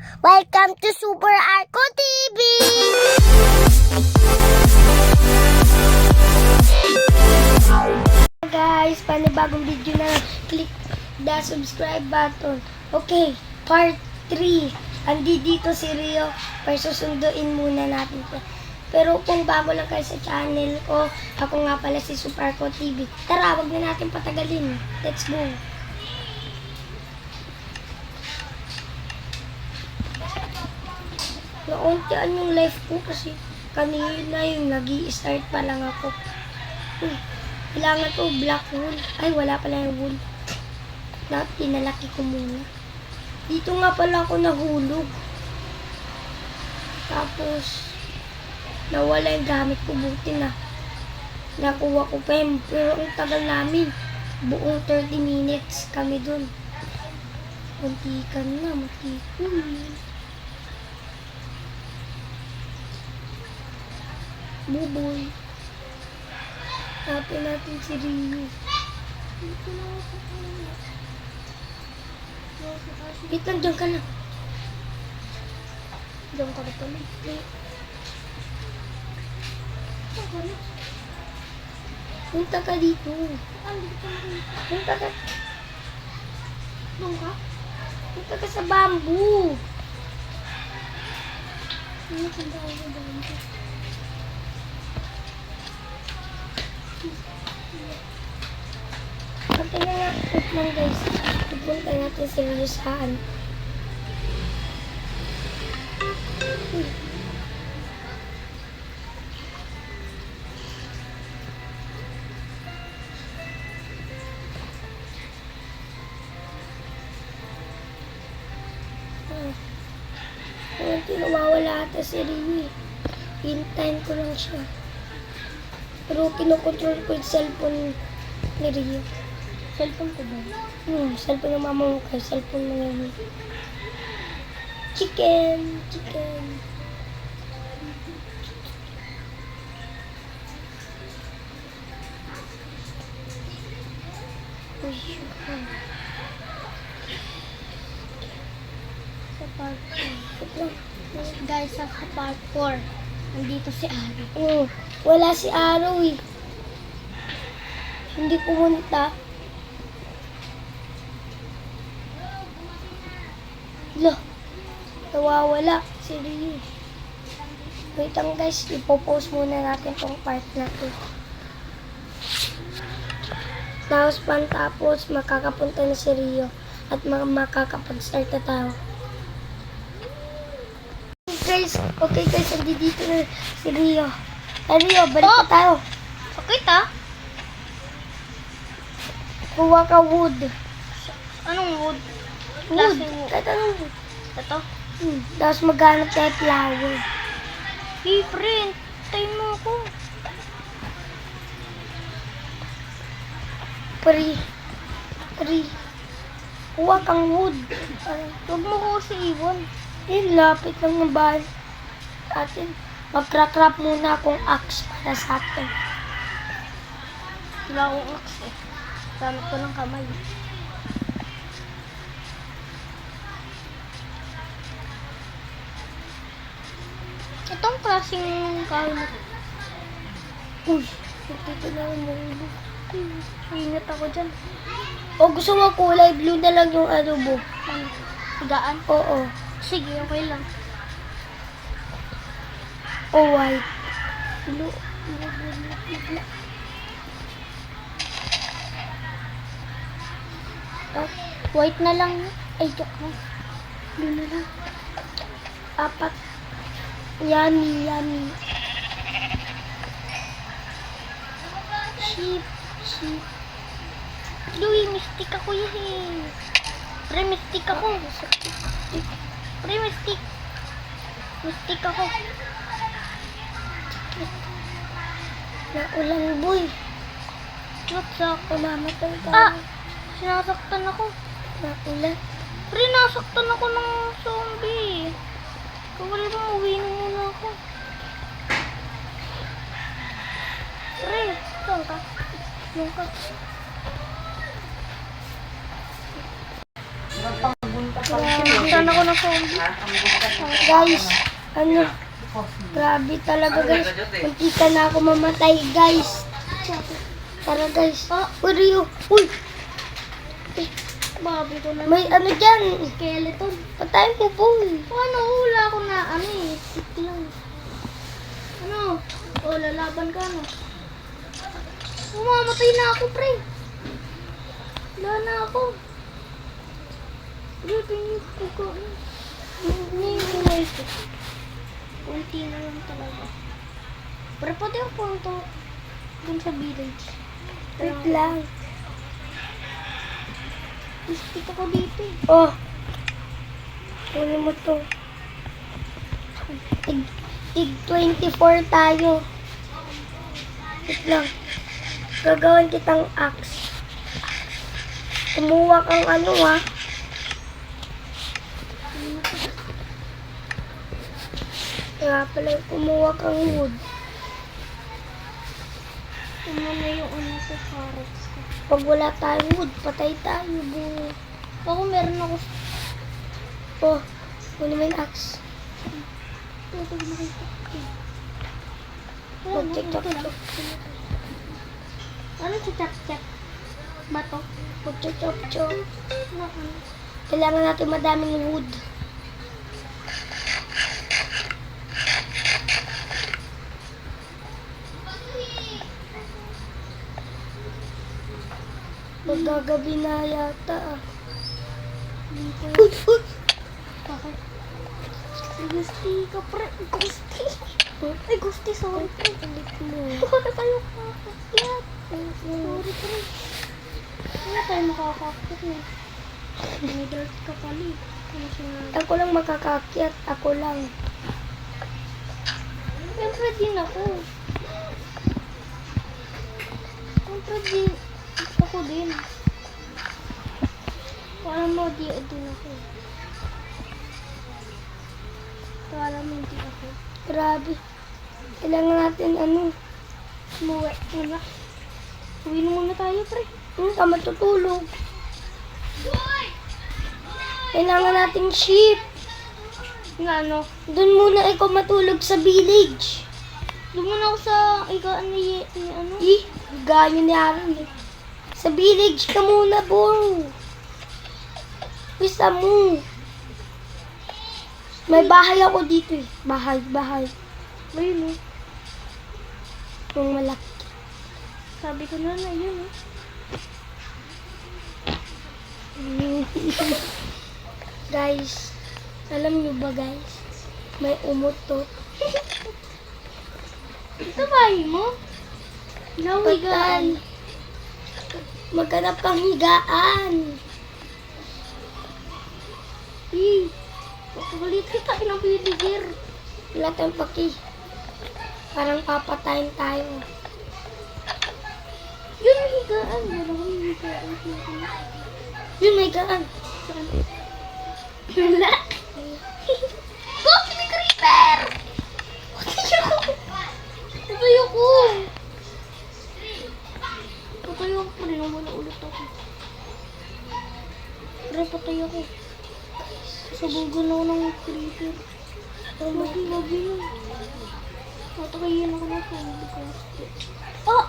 Welcome to Super Arco TV! Guys, panibagong video na, click the subscribe button. Okay, part 3. Andi dito si Rio, pero susunduin muna natin siya. Pero kung bago lang kayo sa channel ko, ako nga pala si Super Arco TV. Tara, wag na natin patagalin. Let's go! Nauntian yung life ko kasi kanina yung nag-i-start pa lang ako. Kailangan ko black wool. Ay, wala pala yung wool. Pinalaki ko muna. Dito nga pala ako nahulog. Tapos, nawala yung gamit ko. Buti na. Nakuha ko pa yun. Pero ang tagal namin. Buong 30 minutes kami dun. Muntikan na. Muntikan. Buboy. Hanapin natin si Rio. Wait lang, dyan ka lang. Dyan ka na pala. Punta ka dito. Punta ka. Doon ka? Punta ka sa bamboo. Ano ka daw sa bamboo? Pati na nga, wait lang guys. Pupunta natin si Rio saan. Hindi nawawala ata si Rio. Hintayin ko lang siya. Pero kinokontrol ko yung cellphone ni Rio. Cellphone ko ba? Cellphone ng mama mo kayo. Cellphone mo ngayon. Chicken! Chicken! Uy, sa part 4. Guys, sa part 4. Nandito si Araw. Wala si Araw eh. Hindi pumunta. Loh, nawawala si Rio. Wait lang guys, ipopost muna natin tong part na to. Tapos makakapunta na si Rio at makakapag-start na tayo. Okay guys, dito na si Rio. Rio, balik na tayo. Okay ta? Kuha ka wood. Anong wood? Wood. Klaseng wood? Kahit anong wood. Ito? Tapos maghanap tayo flower. Hey friend, tayo mo ako. Pri. Kuha kang wood. Huwag mo ko kasi iwan. Lapit lang ng bahay atin. Mag-crack muna akong axe para sa atin. Wala akong axe eh. Gamit ko ng kamay. Itong klaseng kahoy na to. Uy, dito na yung mahulog. Ingat ako dyan. O gusto mo kulay blue na lang yung adobo? Ano? Higaan? Oo. Sige, okay lang. O white. Blue. White na lang. Ay, joke lang. Blue na lang. 4. Yummy. Sheep. Louie, mystic ako yun. Pre, mystic ako. Pre, mystic. Mystic ako. Naulang boy. Chot sa ako. Mamatay tayo. Ah! Sinasaktan ako. Naulan. Pre, nasaktan ako ng zombie. Kawali mo, uwi na muna ako. Pre, saan ka? Saan ka? Grabe Abutan ako ng zombie. Guys, ano, grabe talaga guys. Munti ka na ako mamatay guys. Tara guys. Uy, Rio. Uy, Babi ko na. may ano dyan. Skeleton. Patayin mo po. Ano, hula ko na, ano eh, stick lang. Ano? O, lalaban ka, no? Umamatay na ako, pre. Wala na ako. Pre, tingin ko ka. Hindi ko na ito. Kunti na lang talaga. Pre, pati ako punto dun sa village. Wait lang. Stick ako dito eh. Oh. Kunin mo to. Tig 24 tayo. Wait lang. Gagawin kitang axe. Kumuha kang ano ha. Kaya pala kumuha kang wood. Ano na yung ano sa carrots ko. Pag wala tayong wood, patay tayo. Buo. Ako meron ako. Oh, kunin mo yung axe. Ito nakita. Magchachap-chap. Ano si chap-chap? Bato? Magchachap-chap. Ano? Kailangan natin madaming wood. Magagabi na yata ah. Dito. Uy, uy! Bakit? Gusti ka, pre. Gusti. Ay, gusti. Sorry, pre. Ulit mo. Wala tayo makakakyat. Sorry, pre. Wala tayo makakakyat eh. May dirt ka pala eh. Ano sinabi? Ako lang makakakyat. Ako lang. Siyempre din ako. Siyempre din. Ako din. Parang mo din ako. Parang hindi ako. Grabe. Kailangan natin ano. Umuwi. Wala. Uwi na muna tayo, pre. Ka matutulog. Kailangan nating sheep. Nga ano. Doon muna ikaw matulog sa village. Doon muna ako sa ikaan ni ano. Gayo ni Aaron eh. Sa village ka muna, bro. Pisa mo. May bahay ako dito eh. Bahay. Ayun eh. Yung malaki. Sabi ko na yun eh. Guys, alam nyo ba guys? May umutot. Ito bahay mo? Patan. Maghanap kang higaan. Pagkalit kita ng villager. Wala tayong paki. Parang papatayin tayo. Yun ang higaan. Wala kang higaan. Yun, may higaan. Wala. Ghost ni Creeper! Patayo ko! Patayo ko. Patayo mo na ulit ako. Pre, patayo ko. Sabugan ako ng creeper. Lagi lang. Matakayin ako ng zombie ko. Ah!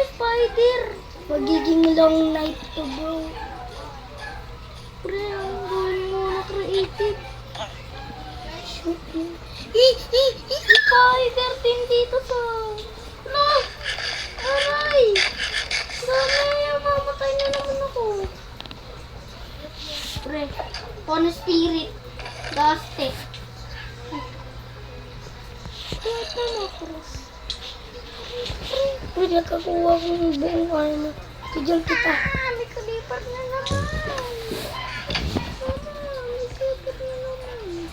Spider! Magiging long night to, bro. Pre, ang gawin mo na creative. Shoot mo. Spider din dito sa... No! Aray! Dami, mamatay na naman ako. Pre, on spirit. Dusty. Ito na, Chris. Uy, nakakuha ko ng buong armor. Bigyan kita. May kalipat na naman. May kalipat na naman.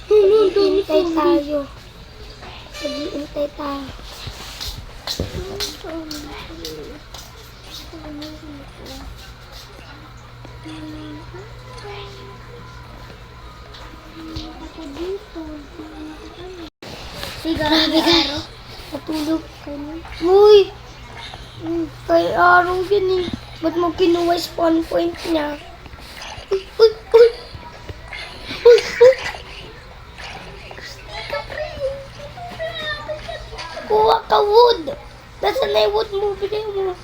Maghihintay tayo. Maghihintay tayo. Grabe ka. Matulog ka na. Uy! Kay araw yan eh. Ba't mo kinuha spawn point niya? Uy! Uy! na yung wood mo, bigay mo.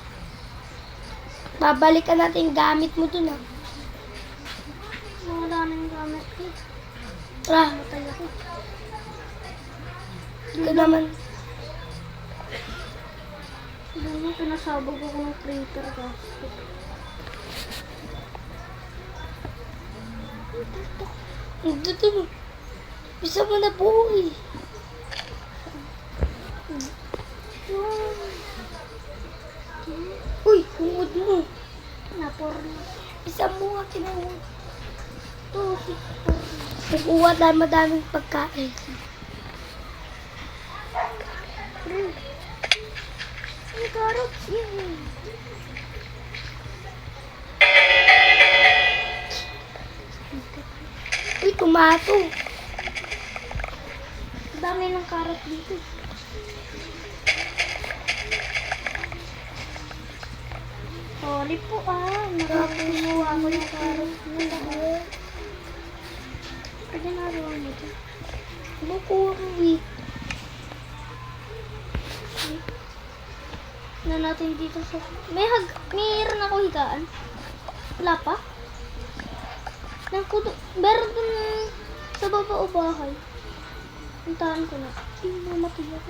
Babalikan natin yung gamit mo dun ah. Wala na yung gamit ko. Tara, Matay ako. ito naman. Doon mo pinasabog ako ng creeper kasi. Dito. Bisa mo na buhay. Uy, hungod mo. Napor na. Bisa mo nga kinahungod. Ito, sikpor. Nag-uwa na madaming pagkain. Ang carrots yun. Uy, tomato. Ang dami ng carrot dito. Sorry po nakakuha ko yung carrot mo. Pwede nagawa mo ito. Nakuha ko wheat. Na natin dito sa... Mayroon ako higaan. Wala pa? Meron dun sa baba o bahay. Puntahan ko na. Hindi mo matulog.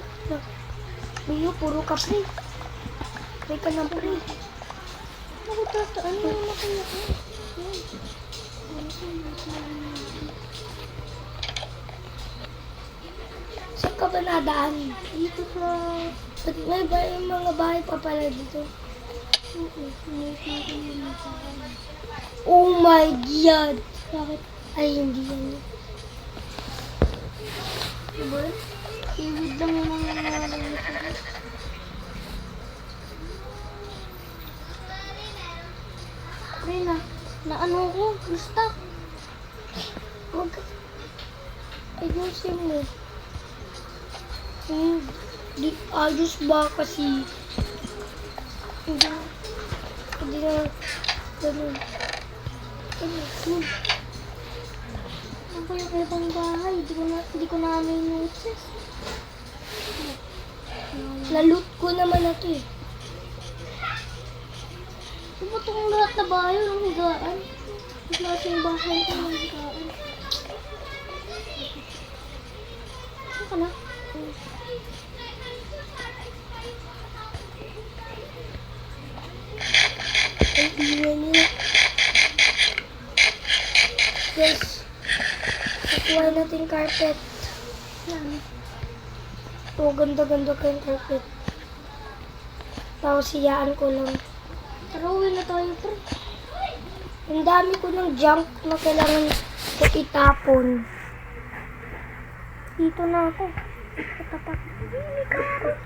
Uy, puro ka pre. Pre ka ng pre. Ako tataan mo yung matulog. Saan ka ba nadaan? Dito sa... Ba't may mga bahay pa pala dito? Oh my God! Bakit? Ay, hindi yan. Diba? Iwid lang yung mga nangyari. Pre na ano ko? Na-stuck. Huwag ka. Ayusin mo. Ayos ba kasi? Hindi na. Ganun. Ang kaya-kayang bahay. Hindi ko na notice. Naloot ko naman na to eh. Ano ba itong lahat na bahay ng higaan? Lahat yung bahay ko ng higaan. Ano ka na? Ay, iwan niya. Guys, kukuha natin carpet. Yan. Ito, ganda-ganda kayong carpet. Tapos siyaan ko lang. Tara, uwi na tayo, pre. Ang dami ko ng junk na kailangan ko itapon. Dito na ako. Katapat. May carrot.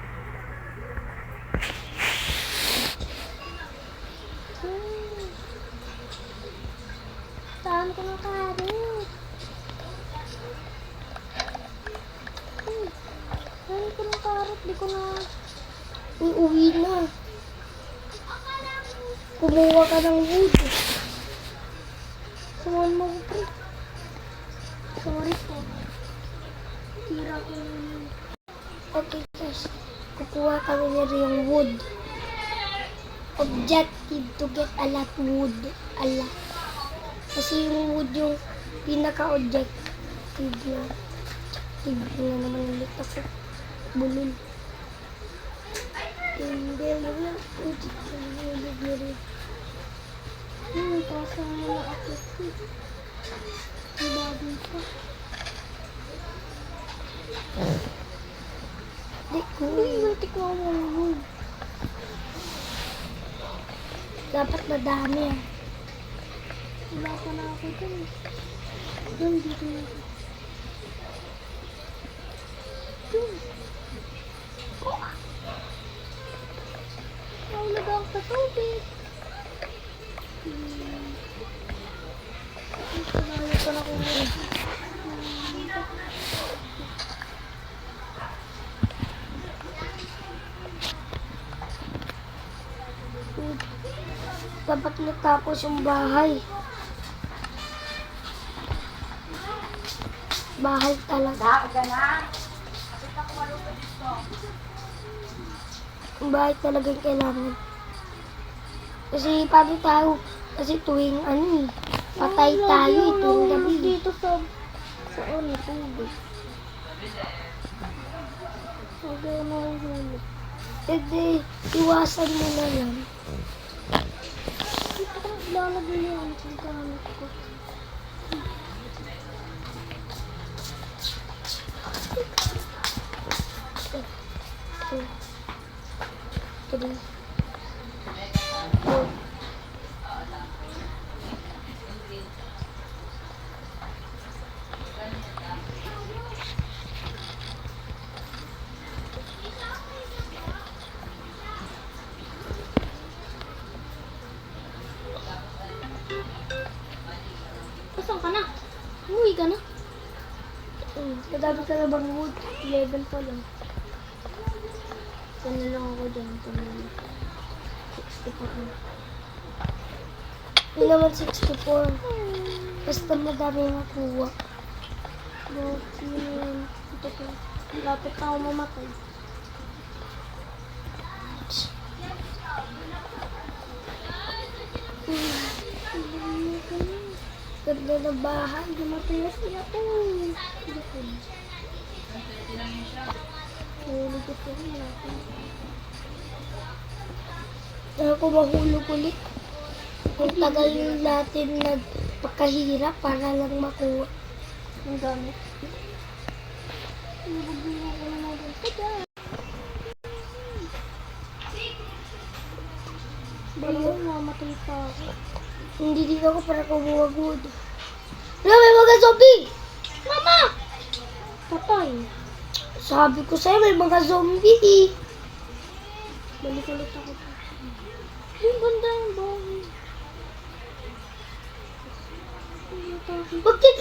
Saan ko na carrot? Saan ko ng carrot? Di ko na... Uuwi na. Kumuha ka ng wood. Suwan mo ko, pre. Sorry po. Tira ko yun. Okay guys, kukuha kami na rin yung wood. Objective to get a lot wood. Kasi yung wood yung pinaka-objective na. Tignan na naman ulit ako. Bulol. Pasang mo na ako. Ang bago pa. Di ko. Multik mo mo. Dapat madami ah. Wala pa na ako dun. Dun, dito na ako. Dun. Naulog ako sa tubig. Malayo pa na ako. Dapat natapos yung bahay. Bahay talaga. bahay talagang kailangan. Kasi paano tayo, kasi tuwing ano eh, patay tayo eh, tuwing gabi. Dito sa ano, tubig. Sabi ako nahuhulog. Eh di, iwasan mo na lang. Dito ko lalagay yung gamit ko. Two, three, four. Saan ka na? Umuwi ka na? Kadami ka na bang wood? 11 pa lang. Saan na lang ako dyan? 64 na. Yun naman 64. Basta madami makuha. Ito ko. Lapit na ako mamatay. Ganda ng bahay. Matayas niya ako. Hulog ko siya natin. Ako mahulog ulit. Ang tagal natin nagpakahirap para lang makuha. Ang dami. Nabubulong ako na natin. Tada! Bayo, mamatay pa ako. Hindi dito ako para kumuha wood. Wala, may mga zombie! Mama! Patay. Sabi ko sa'yo, may mga zombie. Balik ulit ako. Yung ganda yung bahay. Bakit?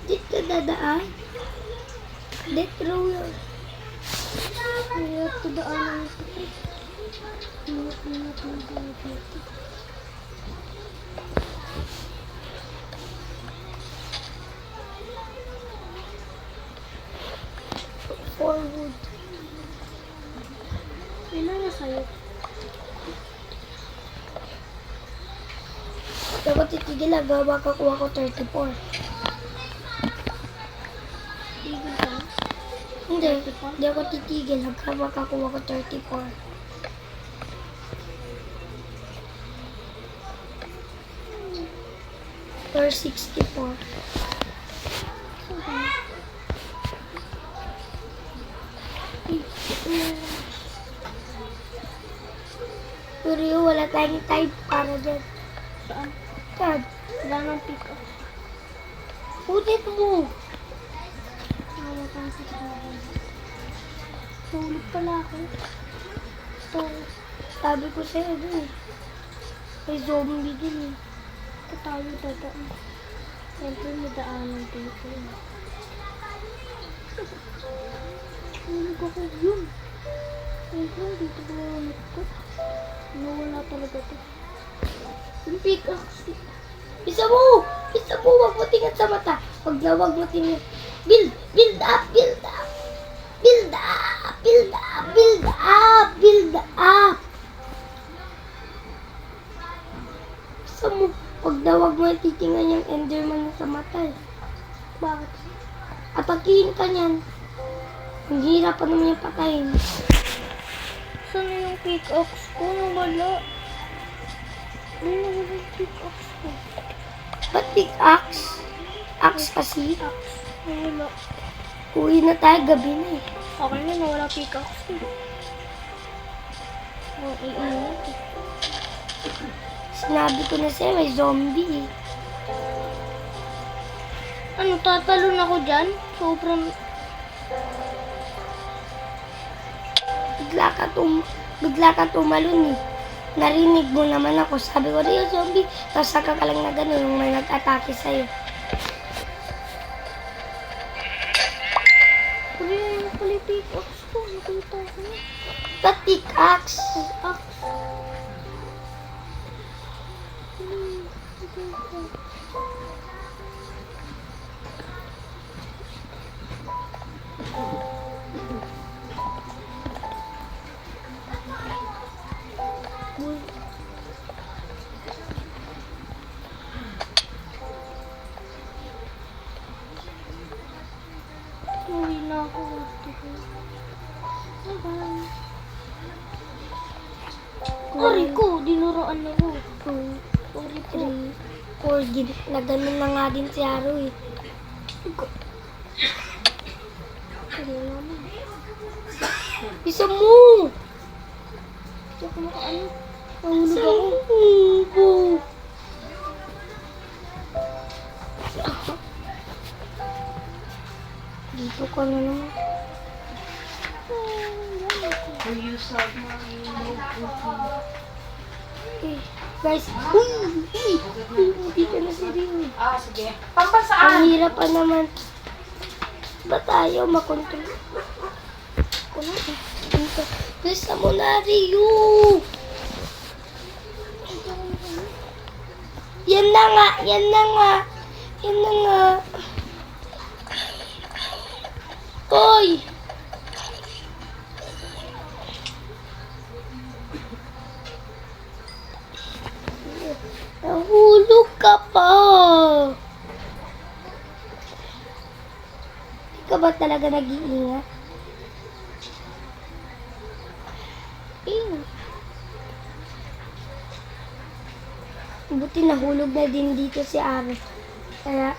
Dito ka dadaan? Death row yun. Kaya tudaanan ito. Ingat dito. Forward. Ilan na sa'yo? Dapat titigil lang, makakuha ko 34. Tigil ka? Hindi ako titigil hanggang makakuha ko 34. Or 64. Pero yun, wala tayong time para dyan. Saan? Tad, Wala nang pick up. ulit mo. Wala kang pick up. Tulog pala ako. So, sabi ko sa'yo dun. May zombie dun eh. Ito tayo dadaan. Siyempre may daanan dito. Tulog ako yun. Siyempre dito ko ulit ko. Nawala talaga to. Yung pickaxe. Bisa mo! Bisa mo! Huwag mo tingnan sa mata. Huwag mo tingnan. Build! Build up! Build up! Build up! Build up! Build up! Build up! Bisa mo! Huwag mo titingnan yung enderman na sa mata eh. Bakit? Atakihin ka niyan. Ang hirap pa naman yung patayin. Saan na yung pickaxe ko? Nawala. Hindi nawala yung pickaxe ko. Ba't pickaxe? Axe kasi. Pickaxe. Nawala. Uwi na tayo, gabi na eh. Okay na, nawala pickaxe ko. Oh, iingat eh. Sinabi ko na sa'yo, may zombie eh. Ano, tatalon ako dyan? Sobrang... Bigla ka tumalon eh. Narinig mo naman ako. Sabi ko, Rio, zombie. Tapos saka ka lang na gano'n yung may nag-atake sa'yo. Puli na yung puli pickaxe ko. Nakita ko na. Ba't pickaxe? Pickaxe. ano ko. 2, 3, 4. Naganon na nga din si Aro eh. Kaya naman. Isa mo! Hindi ako makaano. Nahulog Isa ako. mo! Dito ka na naman. Okay. Guys, dito na si Rio. Sige. Pampasaan? Ang hirap pa naman. Ba tayo makontrol? Ano? Dito. Bisa mo na, Rio! Yan na nga! Yan na nga! Yan na nga! Hoy! Nahulog ka pa! Di ka ba talaga nag-iingat? Buti nahulog na din dito si Aro. Kaya,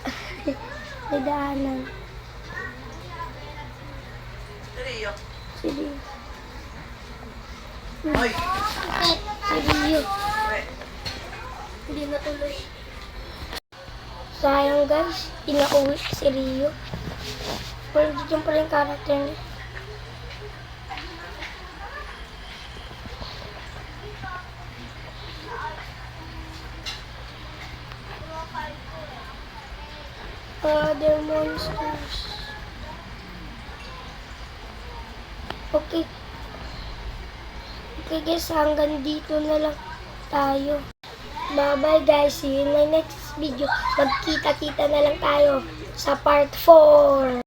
may daanan. Si Rio. Si Rio. Hindi natuloy. Sayang guys, pinauwi si Rio. Pero dito pa rin karakter niya. Other monsters. Okay. Okay guys, hanggang dito na lang tayo. Bye-bye guys. See you in my next video. Magkita-kita na lang tayo sa part 4.